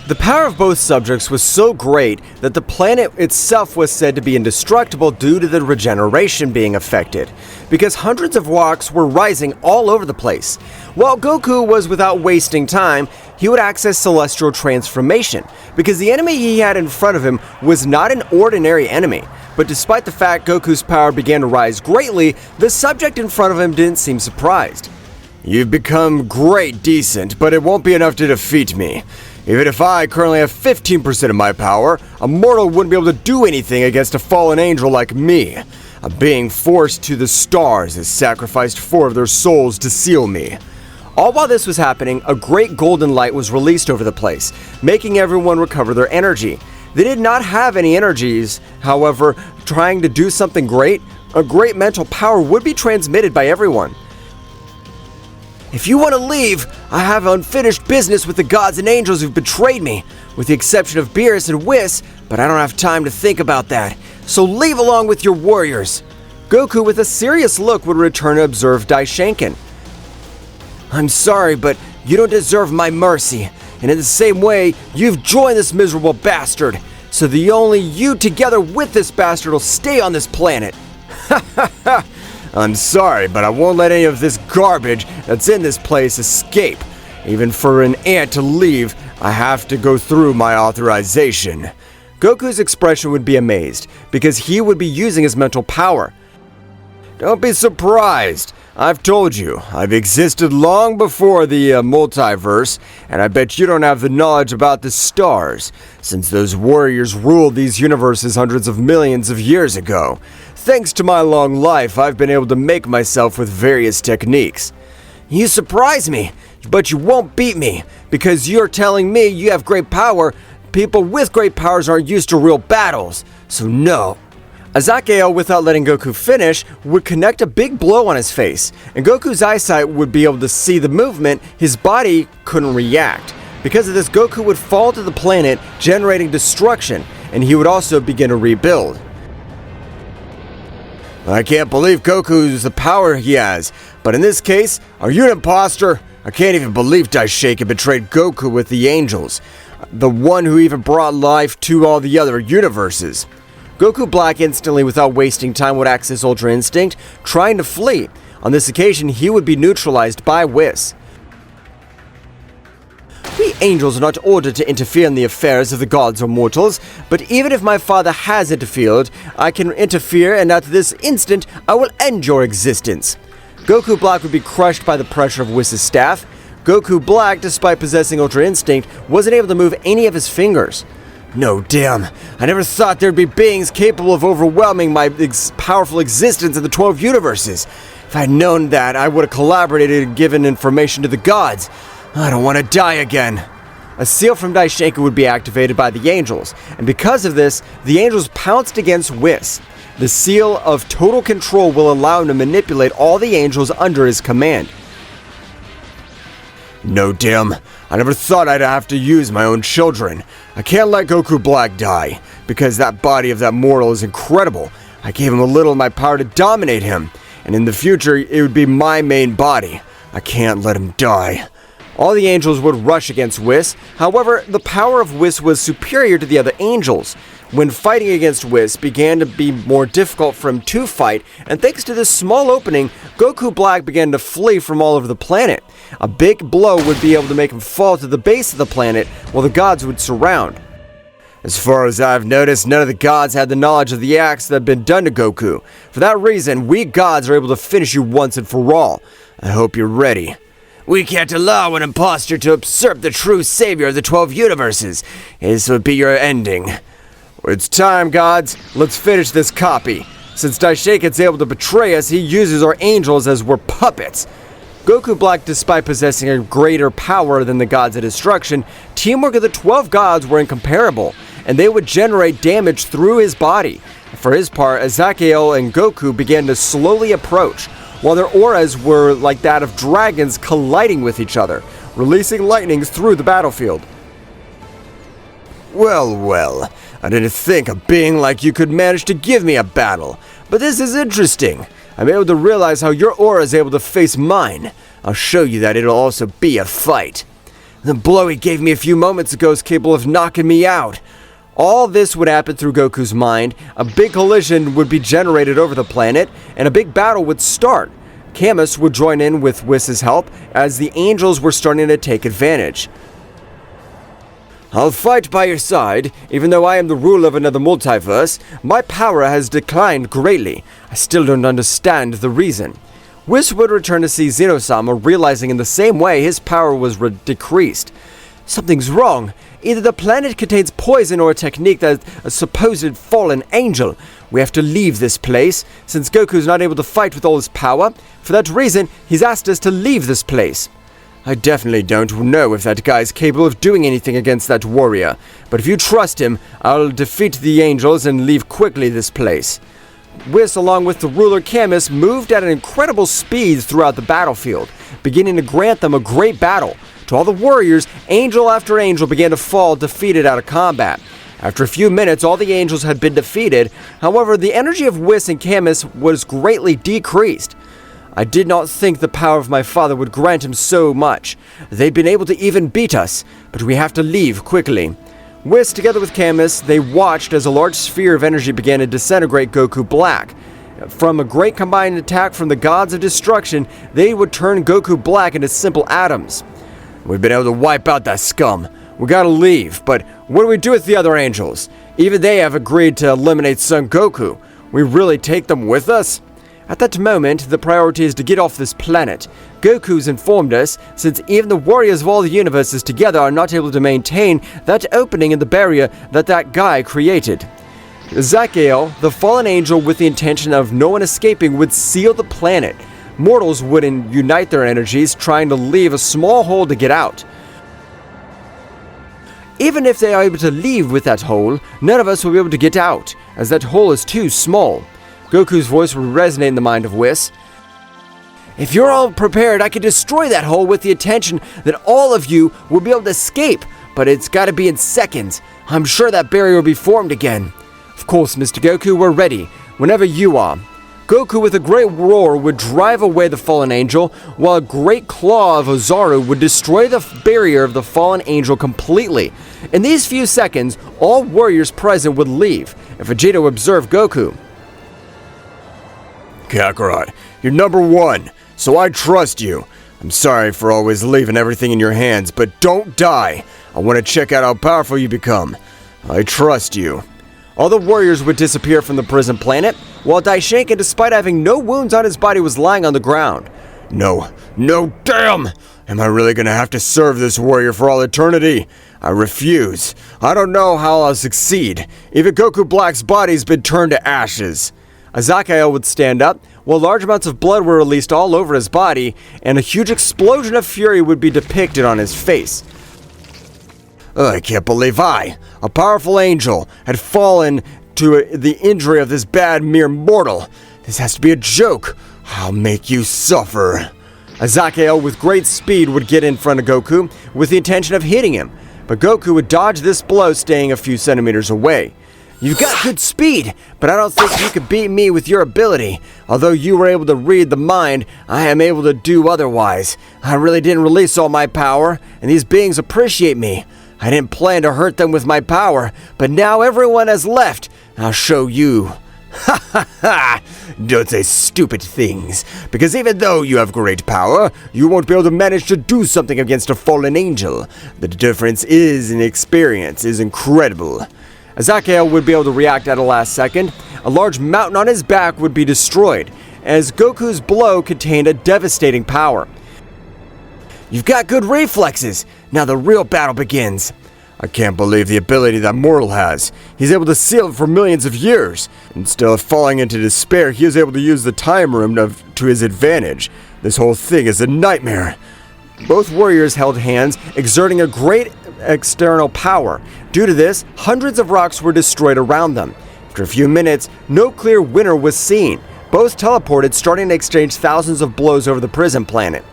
The power of both subjects was so great that the planet itself was said to be indestructible due to the regeneration being affected, because hundreds of walks were rising all over the place. While Goku was without wasting time, he would access celestial transformation, because the enemy he had in front of him was not an ordinary enemy. But despite the fact Goku's power began to rise greatly, the subject in front of him didn't seem surprised. "You've become great decent, but it won't be enough to defeat me. Even if I currently have 15% of my power, a mortal wouldn't be able to do anything against a fallen angel like me. A being forced to the stars has sacrificed 4 of their souls to seal me." All while this was happening, a great golden light was released over the place, making everyone recover their energy. They did not have any energies, however, trying to do something great, a great mental power would be transmitted by everyone. "If you want to leave, I have unfinished business with the gods and angels who've betrayed me, with the exception of Beerus and Whis, but I don't have time to think about that. So leave along with your warriors." Goku, with a serious look, would return to observe Daishinkan. "I'm sorry, but you don't deserve my mercy, and in the same way, you've joined this miserable bastard, so the only you together with this bastard will stay on this planet." Ha ha ha! "I'm sorry, but I won't let any of this garbage that's in this place escape. Even for an ant to leave, I have to go through my authorization." Goku's expression would be amazed, because he would be using his mental power. "Don't be surprised. I've told you, I've existed long before the multiverse, and I bet you don't have the knowledge about the stars, since those warriors ruled these universes hundreds of millions of years ago. Thanks to my long life, I've been able to make myself with various techniques." "You surprise me, but you won't beat me, because you're telling me you have great power. People with great powers aren't used to real battles, so no." Azakeo, without letting Goku finish, would connect a big blow on his face, and Goku's eyesight would be able to see the movement, his body couldn't react. Because of this, Goku would fall to the planet, generating destruction, and he would also begin to rebuild. "I can't believe Goku's the power he has, but in this case, are you an imposter? I can't even believe Daishinkan betrayed Goku with the angels, the one who even brought life to all the other universes." Goku Black instantly, without wasting time, would access Ultra Instinct, trying to flee. On this occasion, he would be neutralized by Whis. "We angels are not ordered to interfere in the affairs of the gods or mortals, but even if my father has interfered, I can interfere, and at this instant, I will end your existence." Goku Black would be crushed by the pressure of Whis' staff. Goku Black, despite possessing Ultra Instinct, wasn't able to move any of his fingers. "No, damn. I never thought there'd be beings capable of overwhelming my powerful existence in the 12 universes. If I'd known that, I would have collaborated and given information to the gods. I don't want to die again." A seal from Daishinkan would be activated by the angels, and because of this, the angels pounced against Whis. The seal of total control will allow him to manipulate all the angels under his command. "No, damn. I never thought I'd have to use my own children. I can't let Goku Black die, because that body of that mortal is incredible. I gave him a little of my power to dominate him, and in the future, it would be my main body. I can't let him die." All the angels would rush against Whis. However, the power of Whis was superior to the other angels. When fighting against Whis began to be more difficult for him to fight, and thanks to this small opening, Goku Black began to flee from all over the planet. A big blow would be able to make him fall to the base of the planet, while the gods would surround. "As far as I've noticed, none of the gods had the knowledge of the acts that have been done to Goku. For that reason, we gods are able to finish you once and for all. I hope you're ready." "We can't allow an impostor to usurp the true savior of the 12 universes. This would be your ending." "It's time, gods. Let's finish this copy. Since Daishinkan's able to betray us, he uses our angels as we're puppets." Goku Black, despite possessing a greater power than the gods of destruction, teamwork of the 12 gods were incomparable, and they would generate damage through his body. For his part, Azakeo and Goku began to slowly approach, while their auras were like that of dragons colliding with each other, releasing lightnings through the battlefield. "Well, well. I didn't think a being like you could manage to give me a battle, but this is interesting. I'm able to realize how your aura is able to face mine. I'll show you that it'll also be a fight." The blow he gave me a few moments ago is capable of knocking me out. All this would happen through Goku's mind. A big collision would be generated over the planet, and a big battle would start. Camus would join in with Whis' help, as the angels were starting to take advantage. I'll fight by your side. Even though I am the ruler of another multiverse, my power has declined greatly. I still don't understand the reason. Whis would return to see Zeno-sama, realizing in the same way his power was decreased. Something's wrong. Either the planet contains poison or a technique that's a supposed fallen angel. We have to leave this place, since Goku's not able to fight with all his power. For that reason, he's asked us to leave this place. I definitely don't know if that guy's capable of doing anything against that warrior, but if you trust him, I'll defeat the angels and leave quickly this place. Whis, along with the ruler Camus, moved at an incredible speed throughout the battlefield, beginning to grant them a great battle. To all the warriors, angel after angel began to fall defeated out of combat. After a few minutes, all the angels had been defeated. However, the energy of Whis and Camus was greatly decreased. I did not think the power of my father would grant him so much. They'd been able to even beat us, but we have to leave quickly. Whis, together with Camus, they watched as a large sphere of energy began to disintegrate Goku black. From a great combined attack from the gods of destruction, they would turn Goku black into simple atoms. We've been able to wipe out that scum. We gotta leave, but what do we do with the other angels? Even they have agreed to eliminate Son Goku. We really take them with us? At that moment, the priority is to get off this planet. Goku's informed us, since even the warriors of all the universes together are not able to maintain that opening in the barrier that guy created. Zakael, the fallen angel with the intention of no one escaping, would seal the planet. Mortals would unite their energies, trying to leave a small hole to get out. Even if they are able to leave with that hole, none of us will be able to get out, as that hole is too small. Goku's voice would resonate in the mind of Whis. If you're all prepared, I can destroy that hole with the intention that all of you will be able to escape, but it's gotta be in seconds. I'm sure that barrier will be formed again. Of course, Mr. Goku, we're ready, whenever you are. Goku, with a great roar, would drive away the fallen angel, while a great claw of Ozaru would destroy the barrier of the fallen angel completely. In these few seconds, all warriors present would leave, and Vegeta would observe Goku. Kakarot, you're number one, so I trust you. I'm sorry for always leaving everything in your hands, but don't die. I want to check out how powerful you become. I trust you. All the warriors would disappear from the prison planet, while Daishinkan, despite having no wounds on his body, was lying on the ground. No, damn! Am I really gonna have to serve this warrior for all eternity? I refuse. I don't know how I'll succeed. Even Goku Black's body's been turned to ashes. Zakael would stand up, while large amounts of blood were released all over his body, and a huge explosion of fury would be depicted on his face. I can't believe a powerful angel, had fallen to the injury of this bad mere mortal. This has to be a joke. I'll make you suffer. Zakael, with great speed, would get in front of Goku with the intention of hitting him, but Goku would dodge this blow, staying a few centimeters away. You've got good speed, but I don't think you could beat me with your ability. Although you were able to read the mind, I am able to do otherwise. I really didn't release all my power, and these beings appreciate me. I didn't plan to hurt them with my power, but now everyone has left. I'll show you. Ha ha ha! Don't say stupid things, because even though you have great power, you won't be able to manage to do something against a fallen angel. The difference is in experience is incredible. Zakael would be able to react at a last second. A large mountain on his back would be destroyed, as Goku's blow contained a devastating power. You've got good reflexes. Now the real battle begins. I can't believe the ability that mortal has. He's able to seal it for millions of years. Instead of falling into despair, he is able to use the time room to his advantage. This whole thing is a nightmare. Both warriors held hands, exerting a great external power. Due to this, hundreds of rocks were destroyed around them. After a few minutes, no clear winner was seen. Both teleported, starting to exchange thousands of blows over the prison planet.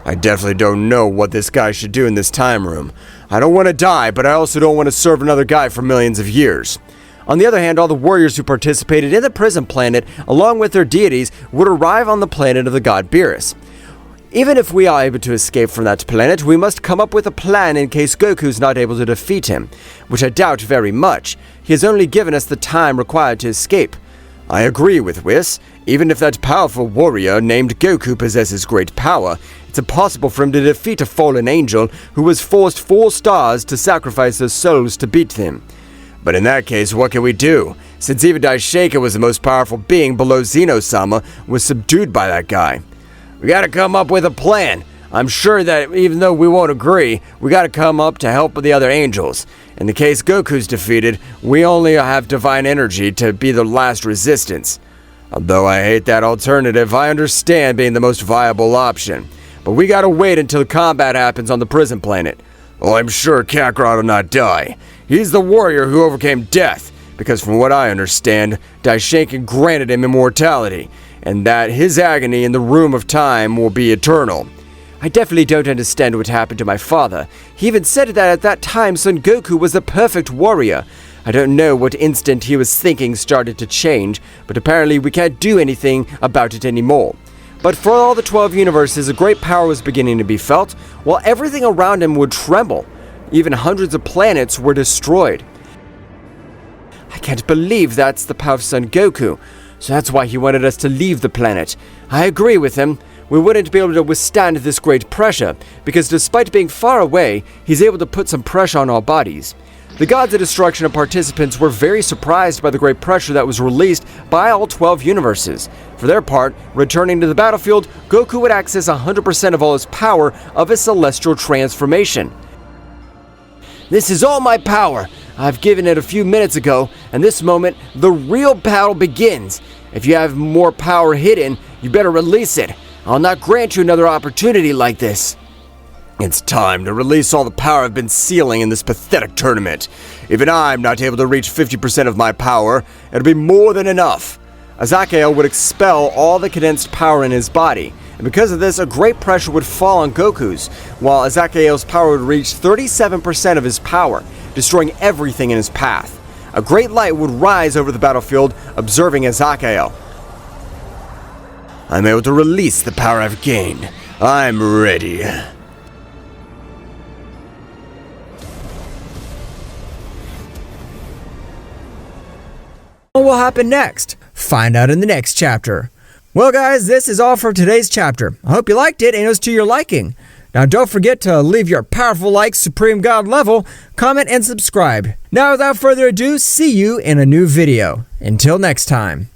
I definitely don't know what this guy should do in this time room. I don't want to die, but I also don't want to serve another guy for millions of years. On the other hand, all the warriors who participated in the prison planet, along with their deities, would arrive on the planet of the god Beerus. Even if we are able to escape from that planet, we must come up with a plan in case Goku's not able to defeat him, which I doubt very much. He has only given us the time required to escape. I agree with Whis. Even if that powerful warrior named Goku possesses great power, it's impossible for him to defeat a fallen angel who has forced 4 stars to sacrifice their souls to beat them. But in that case, what can we do? Since even Daishinkan was the most powerful being below Zeno-sama, was subdued by that guy. We gotta come up with a plan. I'm sure that even though we won't agree, we gotta come up to help the other angels. In the case Goku's defeated, we only have divine energy to be the last resistance. Although I hate that alternative, I understand being the most viable option. But we gotta wait until combat happens on the prison planet. Oh, I'm sure Kakarot will not die. He's the warrior who overcame death, because from what I understand, Daishinkan granted him immortality, and that his agony in the Room of Time will be eternal. I definitely don't understand what happened to my father. He even said that at that time Son Goku was the perfect warrior. I don't know what instant he was thinking started to change, but apparently we can't do anything about it anymore. But for all the 12 universes, a great power was beginning to be felt, while everything around him would tremble. Even hundreds of planets were destroyed. I can't believe that's the power of Son Goku, so that's why he wanted us to leave the planet. I agree with him. We wouldn't be able to withstand this great pressure, because despite being far away, he's able to put some pressure on our bodies. The Gods of Destruction and participants were very surprised by the great pressure that was released by all 12 universes. For their part, returning to the battlefield, Goku would access 100% of all his power of his celestial transformation. This is all my power. I've given it a few minutes ago, and this moment, the real battle begins. If you have more power hidden, you better release it. I'll not grant you another opportunity like this. It's time to release all the power I've been sealing in this pathetic tournament. Even I'm not able to reach 50% of my power. It'll be more than enough. Azakael would expel all the condensed power in his body, and because of this, a great pressure would fall on Goku's, while Azakael's power would reach 37% of his power, destroying everything in his path. A great light would rise over the battlefield, observing Azakael. I'm able to release the power I've gained. I'm ready. What will happen next? Find out in the next chapter. Well guys, this is all for today's chapter. I hope you liked it and it was to your liking. Now don't forget to leave your powerful like Supreme God level, comment and subscribe. Now without further ado, see you in a new video. Until next time.